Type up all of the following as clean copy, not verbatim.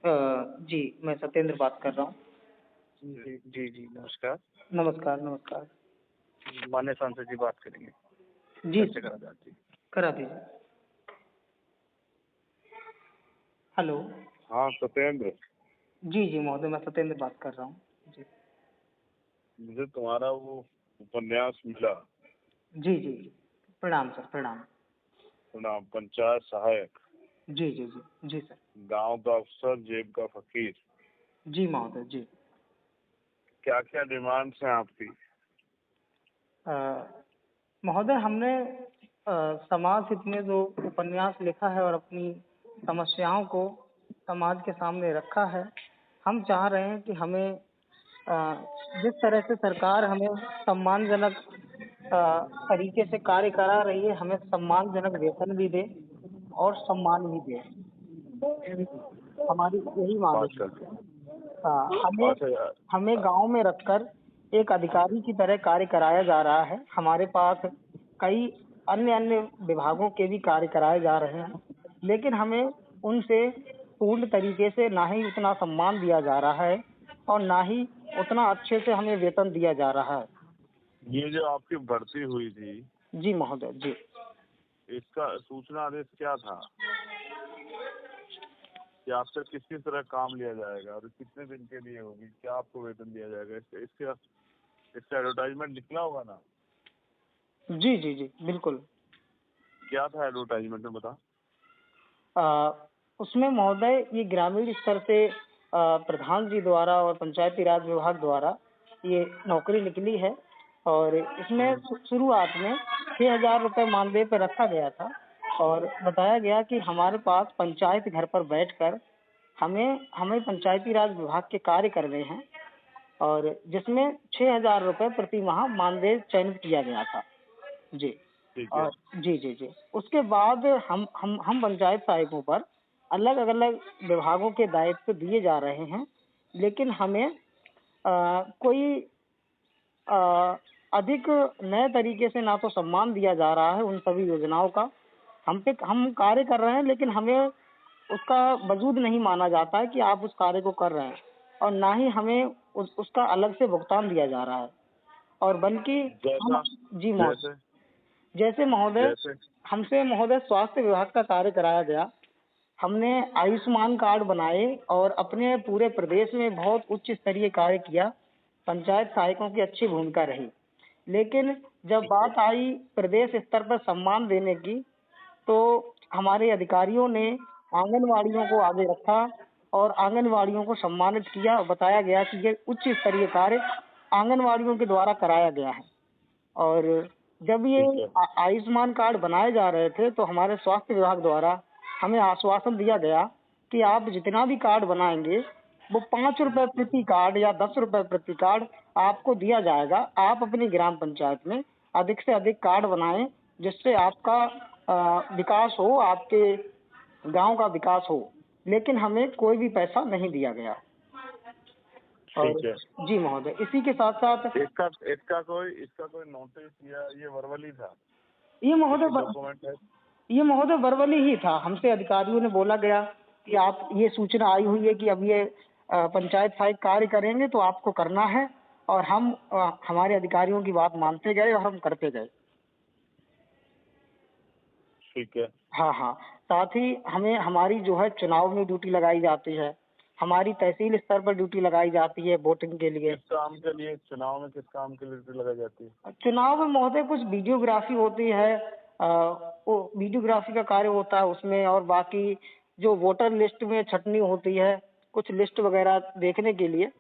जी, मैं सत्येंद्र बात कर रहा हूँ। जी जी जी, नमस्कार। नमस्कार, नमस्कार। माननीय सांसद जी बात करेंगे, जी, चर्चा करा जाती है। करा दीजिए। हेलो। हाँ सत्येंद्र, जी, जी महोदय, मैं सत्येंद्र बात कर रहा हूँ। जी। मुझे तुम्हारा वो उपन्यास मिला, जी, जी, जी। प्रणाम सर, प्रणाम। प्रणाम। पंचायत सहायक, जी, जी, जी। जी सर। गांव का अफसर, जेब का फकीर। जी महोदय, जी। क्या क्या डिमांड्स हैं आपकी? अ, महोदय, हमने समाज हित में जो उपन्यास लिखा है और अपनी समस्याओं को समाज के सामने रखा है, हम चाह रहे हैं कि हमें अ, जिस तरह से सरकार हमें सम्मानजनक तरीके से कार्य करा रही है, हमें सम्मानजनक वेतन भी दे और सम्मान भी दे। हमारी यही मांग बात है। करते हैं। हमें बात है यार। हमें गांव में रखकर एक अधिकारी की तरह कार्य कराया जा रहा है। हमारे पास कई अन्य अन्य विभागों के भी कार्य कराए जा रहे हैं, लेकिन हमें उनसे पूर्ण तरीके से ना ही उतना सम्मान दिया जा रहा है और ना ही उतना अच्छे से हमें वेतन दिया जा रहा है। ये जो आपकी भर्ती हुई थी, जी महोदय, जी। इसका सूचना आदेश क्या था कि आपसे किस किस तरह काम लिया जाएगा और कितने दिन के लिए होगी, क्या आपको वेतन दिया जाएगा? इसका एडवर्टाइजमेंट निकला होगा ना? जी, जी, जी, बिल्कुल। क्या था एडवर्टाइजमेंट में, बता। उसमें महोदय ये ग्रामीण स्तर से प्रधान जी द्वारा और पंचायती राज विभाग द्वारा ये नौकरी निकली है और इसमें शुरुआत में 6,000 रुपये मानदेय पर रखा गया था और बताया गया कि हमारे पास पंचायत घर पर बैठकर हमें हमें पंचायती राज विभाग के कार्य करने हैं और जिसमें 6,000 रुपये प्रति माह मानदेय चयनित किया गया था। जी। ठीक है। और जी, जी, जी। उसके बाद हम पंचायत सहायकों पर अलग अलग विभागों के दायित्व दिए जा रहे हैं, लेकिन हमें कोई अ, अधिक नए तरीके से ना तो सम्मान दिया जा रहा है उन सभी योजनाओं का। हम कार्य कर रहे हैं, लेकिन हमें उसका वजूद नहीं माना जाता है कि आप उस कार्य को कर रहे हैं और ना ही हमें उसका अलग से भुगतान दिया जा रहा है और बल्कि जैसा जी महोदय, जैसे जैसे महोदय जैसे हमसे महोदय स्वास्थ्य विभाग का कार्य कराया गया। हमने आयुष्मान कार्ड बनाए और अपने पूरे प्रदेश में बहुत उच्च स्तरीय कार्य किया। पंचायत सहायकों की अच्छी भूमिका रही, लेकिन जब ठीक है। बात आई प्रदेश स्तर पर सम्मान देने की, तो हमारे अधिकारियों ने आंगनवाड़ियों को आगे रखा और आंगनवाड़ियों को सम्मानित किया और बताया गया कि ये उच्च स्तरीय कार्य आंगनवाड़ियों के द्वारा कराया गया है। और जब ये ठीक है। आयुष्मान कार्ड बनाए जा रहे थे, तो हमारे स्वास्थ्य विभाग द्वारा हमें आश्वासन दिया गया कि आप जितना भी कार्ड बनाएंगे वो 5 रुपए प्रति कार्ड या 10 रुपए प्रति कार्ड आपको दिया जाएगा। आप अपनी ग्राम पंचायत में अधिक से अधिक कार्ड बनाएं, जिससे आपका विकास हो, आपके गांव का विकास हो। लेकिन हमें कोई भी पैसा नहीं दिया गया। और ठीक है। जी महोदय, इसी के साथ साथ इसका कोई नोटिस या ये वर्बली था? ये महोदय डॉक्यूमेंट है? ये महोदय वर्बली ही था। हमसे अधिकारियों ने बोला गया कि आप ये सूचना आई हुई है कि अब ये पंचायत सहायक कार्य करेंगे तो आपको करना है, और हम हमारे अधिकारियों की बात मानते गए और हम करते गए। ठीक है। हाँ, हाँ। साथ ही हमें हमारी जो है चुनाव में ड्यूटी लगाई जाती है, हमारी तहसील स्तर पर ड्यूटी लगाई जाती है वोटिंग के लिए। किस काम के लिए चुनाव में, किस काम के लिए ड्यूटी लगाई जाती है? चुनाव में महोदय कुछ वीडियोग्राफी होती है, वो वीडियोग्राफी का कार्य होता है उसमें, और बाकी जो वोटर लिस्ट में छटनी होती है, कुछ लिस्ट वगैरह देखने के लिए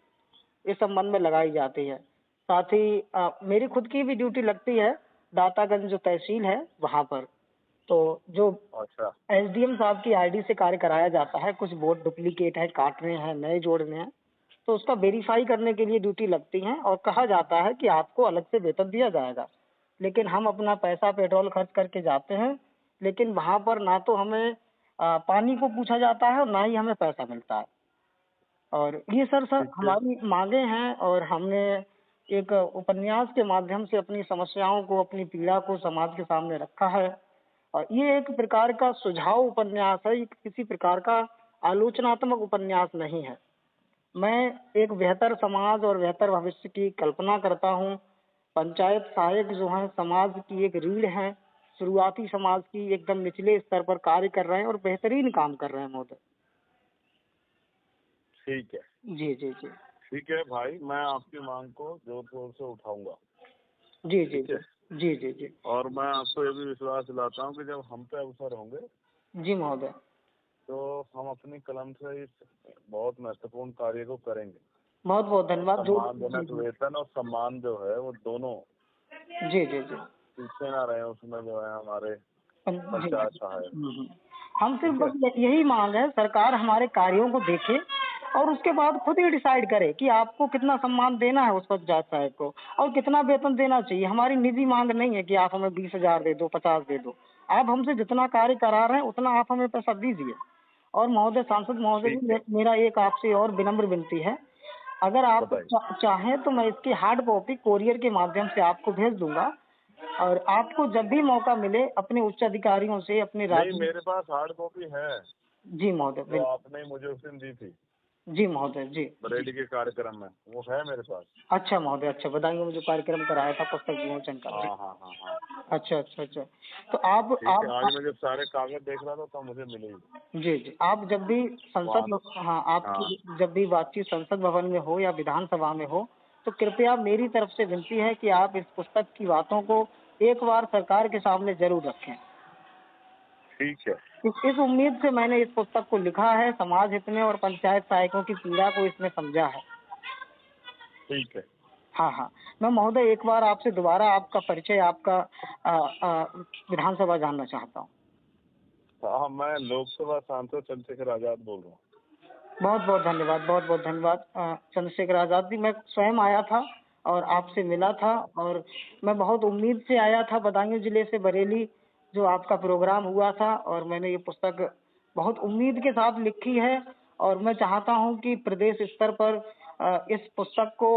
इस संबंध में लगाई जाती है। साथ ही मेरी खुद की भी ड्यूटी लगती है दातागंज जो तहसील है वहाँ पर। तो जो अच्छा। एसडीएम साहब की आईडी से कार्य कराया जाता है, कुछ वोट डुप्लीकेट है, काटने हैं, नए जोड़ने हैं, तो उसका वेरीफाई करने के लिए ड्यूटी लगती है और कहा जाता है कि आपको अलग से वेतन दिया जाएगा। लेकिन हम अपना पैसा पेट्रोल खर्च करके जाते हैं, लेकिन वहाँ पर ना तो हमें पानी को पूछा जाता है और ना ही हमें पैसा मिलता है। और ये सर ठीक है। हमारी मांगे हैं और हमने एक उपन्यास के माध्यम से अपनी समस्याओं को, अपनी पीड़ा को समाज के सामने रखा है। और ये एक प्रकार का सुझाव उपन्यास है, ये किसी प्रकार का आलोचनात्मक उपन्यास नहीं है। मैं एक बेहतर समाज और बेहतर भविष्य की कल्पना करता हूँ। पंचायत सहायक जो है समाज की एक रीढ़ है, शुरुआती समाज की, एकदम निचले स्तर पर कार्य कर रहे हैं और बेहतरीन काम कर रहे हैं महोदय। ठीक है। जी जी जी ठीक है भाई, मैं आपकी मांग को जोर शोर से उठाऊंगा। जी जी ठीक है। जी जी जी और मैं आपको ये भी विश्वास दिलाता हूँ कि जब हम पे अवसर होंगे जी महोदय। तो हम अपनी कलम से इस बहुत महत्वपूर्ण कार्य को करेंगे। बहुत बहुत धन्यवाद। जो सम्मानजनक वेतन और सम्मान जो है वो दोनों जी जी जी पीछे ना रहे, उसमें जो है हमारे जी पंचायत सहायक। हम सिर्फ ठीक है। बस यही मांग है, सरकार हमारे कार्यों को देखे और उसके बाद खुद ही डिसाइड करे कि आपको कितना सम्मान देना है उस पंचायत सहायक को और कितना वेतन देना चाहिए। हमारी निजी मांग नहीं है कि आप हमें 20,000 दे दो, 50 दे दो। आप हमसे जितना कार्य करा रहे हैं उतना आप हमें पैसा दीजिए। और महोदय, सांसद महोदय ठीक जी, है। मेरा एक आपसे और विनम्र विनती है, अगर आप बताइए। चाहें तो मैं इसकी हार्ड कॉपी कोरियर के माध्यम से आपको भेज दूंगा और आपको जब भी मौका मिले अपने उच्च अधिकारियों से, अपने नहीं, राज्य। मेरे पास हार्ड कॉपी है जी महोदय, जो आपने मुझे उस दिन दी थी जी महोदय, जी बरेली के कार्यक्रम में, वो है मेरे पास। अच्छा महोदय, अच्छा, बताएंगे मुझे कार्यक्रम कराया था पुस्तक विमोचन का। जी हाँ हाँ हाँ हाँ। अच्छा अच्छा अच्छा। तो आप ठीक है। आज मैं जब सारे कागज देख रहा था तो मुझे मिले ही। जी जी, आप जब भी वहाँ। हाँ, हाँ। आपकी जब भी बातचीत संसद भवन में हो या विधानसभा में हो तो कृपया मेरी तरफ से विनती है कि आप इस पुस्तक की बातों को एक बार सरकार के सामने जरूर रखें। ठीक है। इस उम्मीद से मैंने इस पुस्तक को लिखा है, समाज हित में और पंचायत सहायकों की पीड़ा को इसमें समझा है। ठीक है। हाँ हाँ। मैं महोदय एक बार आपसे दोबारा आपका परिचय, आपका विधानसभा जानना चाहता हूँ। हाँ, मैं लोकसभा सांसद चंद्रशेखर आजाद बोल रहा हूँ। बहुत बहुत धन्यवाद, बहुत बहुत धन्यवाद चंद्रशेखर आजाद जी। मैं स्वयं आया था और आपसे मिला था और मैं बहुत उम्मीद से आया था बदायूं जिले से बरेली, जो आपका प्रोग्राम हुआ था, और मैंने ये पुस्तक बहुत उम्मीद के साथ लिखी है और मैं चाहता हूँ कि प्रदेश स्तर पर इस पुस्तक को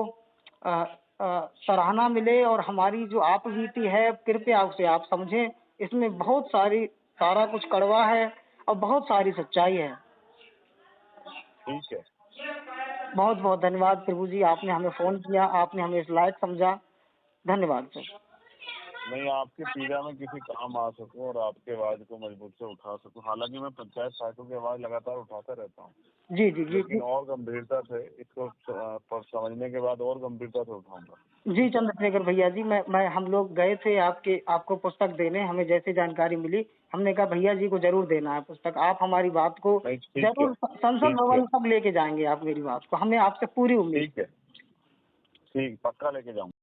सराहना मिले और हमारी जो आप बीती है कृपया उसे आप समझें। इसमें बहुत सारा कुछ कड़वा है और बहुत सारी सच्चाई है। ठीक है। बहुत बहुत धन्यवाद प्रभु जी, आपने हमें फोन किया, आपने हमें इस लायक समझा। धन्यवाद सर। नहीं, आपकी पीड़ा में किसी काम आ सकूं और आपके आवाज को मजबूत से उठा सकूं। हालांकि मैं पंचायत सहायकों की आवाज लगातार उठाता रहता हूँ, जी जी जी लेकिन और गंभीरता से इसको समझने के बाद और गंभीरता से उठाऊंगा। जी चंद्रशेखर भैया जी, मैं हम लोग गए थे आपको पुस्तक देने। हमें जैसे जानकारी मिली हमने कहा भैया जी को जरूर देना है पुस्तक। आप हमारी बात को नहीं, ठीक है। जरूर संसद ठीक है। भवन तक लेके जाएंगे। आप मेरी बात को, हमें आपसे पूरी उम्मीद। ठीक है। ठीक, पक्का लेके जाऊंगा।